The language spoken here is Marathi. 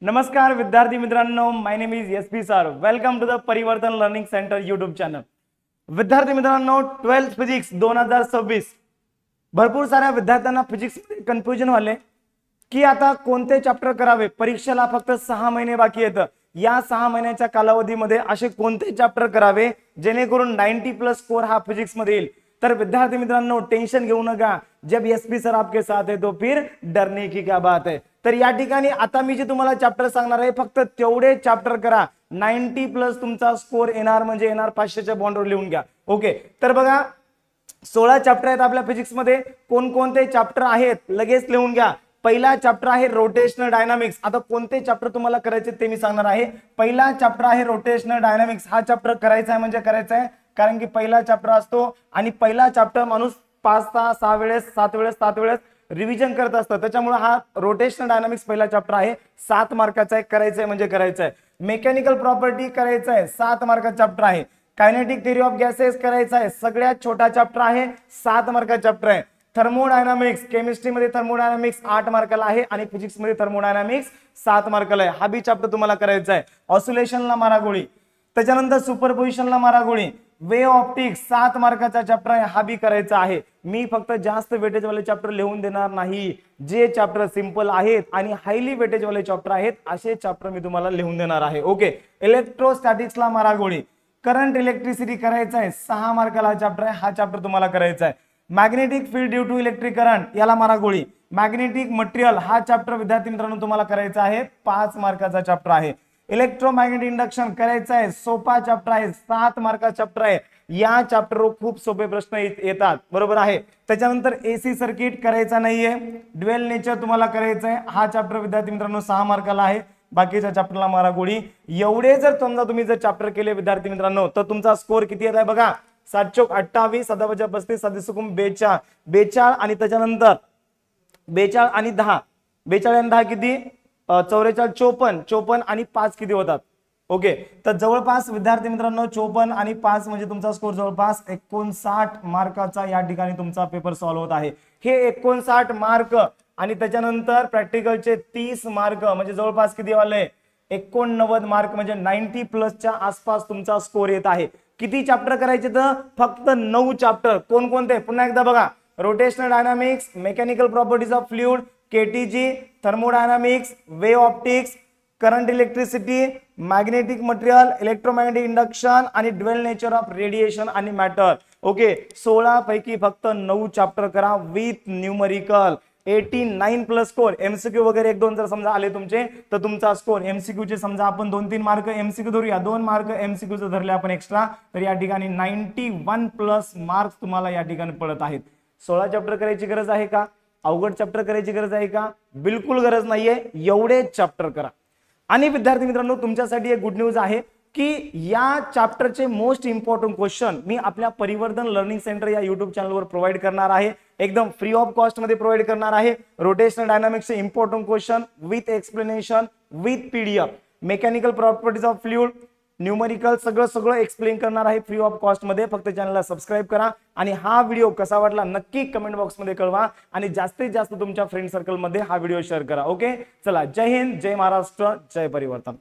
नमस्कार विद्यार्थी मित्रांनो, my name is S P sir. Welcome to the Parivartan learning centre YouTube channel. विद्यार्थी मित्रांनो, 12th फिजिक्स 2026 भरपूर साऱ्या विद्यार्थ्यांना फिजिक्स कन्फ्युजन व्हाले की आता कोणते चॅप्टर करावे. परीक्षेला फक्त 6 महिने बाकी आहेत. या 6 महिन्याच्या कालावधीमध्ये असे कोणते चॅप्टर करावे जेणेकरून 90+ स्कोर हा फिजिक्स मध्ये येईल. तर विद्यार्थी मित्रांनो, टेंशन घेऊ नका. जब एसपी सर आपके साथ है तो फिर डरने की क्या बात है. तर या ठिकाणी आता मी जे तुम्हाला चॅप्टर सांगणार आहे फक्त तेवढे चॅप्टर करा. 90+ तुमचा स्कोर येणार म्हणजे येणार. 500च्या बॉन्डवर लिहून घ्या. ओके, तर बघा 16 चॅप्टर आहेत आपल्या फिजिक्स मध्ये. कोणकोणते चॅप्टर आहेत लगेच लिहून घ्या. पहिला चॅप्टर आहे रोटेशनल डायनामिक्स. आता कोणते चॅप्टर तुम्हाला करायचे ते मी सांगणार आहे. पहिला चॅप्टर आहे रोटेशनल डायनामिक्स. हा चॅप्टर करायचा आहे म्हणजे करायचा आहे, कारण की पहिला चॅप्टर असतो आणि पहिला चॅप्टर माणूस 5-6 वेळेस 7 वेळेस रिव्हिजन करत असतं. त्याच्यामुळे हा रोटेशनल डायनामिक्स पहिला चॅप्टर आहे. 7 मार्काचा आहे. करायचा आहे म्हणजे करायचा आहे. मेकॅनिकल प्रॉपर्टी करायचा आहे. 7 मार्काचा चॅप्टर आहे. कायनेटिक थेअरी ऑफ गॅसेस करायचा आहे. सगळ्यात छोटा चॅप्टर आहे. 7 मार्काचा चॅप्टर आहे. थर्मोडायनामिक्स, केमिस्ट्री मध्ये थर्मोडायनामिक्स 8 मार्काला आहे आणि फिजिक्स मध्ये थर्मोडायनामिक्स 7 मार्काला आहे. हा बी चॅप्टर तुम्हाला करायचा आहे. ऑसिलेशनला मारा गोळी, त्याच्यानंतर सुपरपोजिशनला मारा गोळी, वे ऑप्टिक्स 7 मार्काचा चॅप्टर आहे. हा बी करायचा आहे. मी फक्त जास्त वेटेज वाले चॅप्टर लिहून देणार नाही. जे चॅप्टर सिंपल आहेत आणि हायली वेटेज वाले चॅप्टर आहेत असे चॅप्टर मी तुम्हाला लिहून देणार आहे. ओके, इलेक्ट्रोस्टॅटिक्सला मारा गोळी, करंट इलेक्ट्रिसिटी करायचा आहे. 6 मार्काला हा चॅप्टर आहे. हा चॅप्टर तुम्हाला करायचा आहे. Magnetic field due to electric current याला मारा गोळी. मॅग्नेटिक मटेरियल हा चॅप्टर विद्यार्थी मित्रांनो तुम्हाला करायचा आहे. 5 मार्काचा चॅप्टर आहे. इलेक्ट्रोमॅग्नेटिक इंडक्शन करायचं आहे. सोपा चॅप्टर आहे. 7 मार्काचा चॅप्टर आहे. या चॅप्टरवर खूप सोपे प्रश्न येतात, बरोबर आहे. त्याच्यानंतर एसी सर्किट करायचा नाहीये. ड्युएल नेचर तुम्हाला करायचं आहे. हा चॅप्टर विद्यार्थी मित्रांनो 6 मार्काला आहे. बाकीच्या चॅप्टरला मारा गोळी. एवढे जर समजा तुम्ही जर चॅप्टर केले विद्यार्थी मित्रांनो तर तुमचा स्कोर किती येत आहे बघा. 7-28, 7-35, 7-42, 42 आणि त्याच्यानंतर 42 आणि 10, 42 आणि 10 किती 44, 54 आणि 5 किती होतात. ओके, तर जवळपास विद्यार्थी मित्रांनो 54 आणि 5 म्हणजे तुमचा स्कोर जवळपास 59 मार्काचा या ठिकाणी तुमचा पेपर सॉल्व्ह होत आहे. हे 59 मार्क आणि त्याच्यानंतर प्रॅक्टिकलचे 30 मार्क म्हणजे जवळपास किती वाले 89 मार्क म्हणजे 90+च्या आसपास तुमचा स्कोर येत आहे. किती चॅप्टर करायचे तर फक्त 9 चॅप्टर. कोणकोणते पुन्हा एकदा बघा. Rotational dynamics, mechanical properties of fluid, KTG, thermodynamics, way optics, current electricity, magnetic material, electromagnetic induction आणि ड्युएल नेचर ऑफ रेडिएशन आणि मॅटर. ओके, 16 पैकी फक्त 9 चॅप्टर करा विथ न्यूमरिकल. 89+ स्कोर. एमसीक्यू वगैरे 1-2 जर समजा आले तुमचे तर तुमचा स्कोर एमसीक्यू चे समजा आपण 2-3 मार्क एमसीक्यू धरूया, 2 मार्क एमसीक्यू चे धरले आपण एक्स्ट्रा, तर या ठिकाणी 91+ मार्क्स तुम्हाला या ठिकाणी पडत आहेत. 16 चॅप्टर करायची गरज आहे का? अवघड चॅप्टर करायची गरज आहे का? बिलकुल गरज नाहीये. एवढे चॅप्टर करा. आणि विद्यार्थी मित्रांनो तुमच्यासाठी एक गुड न्यूज आहे की या चॅप्टरचे मोस्ट इम्पॉर्टंट क्वेश्चन मी आपल्या परिवर्तन लर्निंग सेंटर या युट्यूब चॅनलवर प्रोव्हाइड करणार आहे. एकदम फ्री ऑफ कॉस्ट मध्ये प्रोव्हाइड करणार आहे. रोटेशनल डायनामिक्सचे important question with explanation, with PDF, mechanical properties of fluid, numerical सगळं एक्सप्लेन करणार आहे फ्री ऑफ कॉस्ट मध्ये. फक्त चॅनलला सबस्क्राईब करा आणि हा व्हिडिओ कसा वाटला नक्की कमेंट बॉक्स मध्ये कळवा आणि जास्तीत जास्त तुमच्या फ्रेंड सर्कल मध्ये हा व्हिडिओ शेअर करा. ओके, चला, जय हिंद, जय महाराष्ट्र, जय परिवर्तन.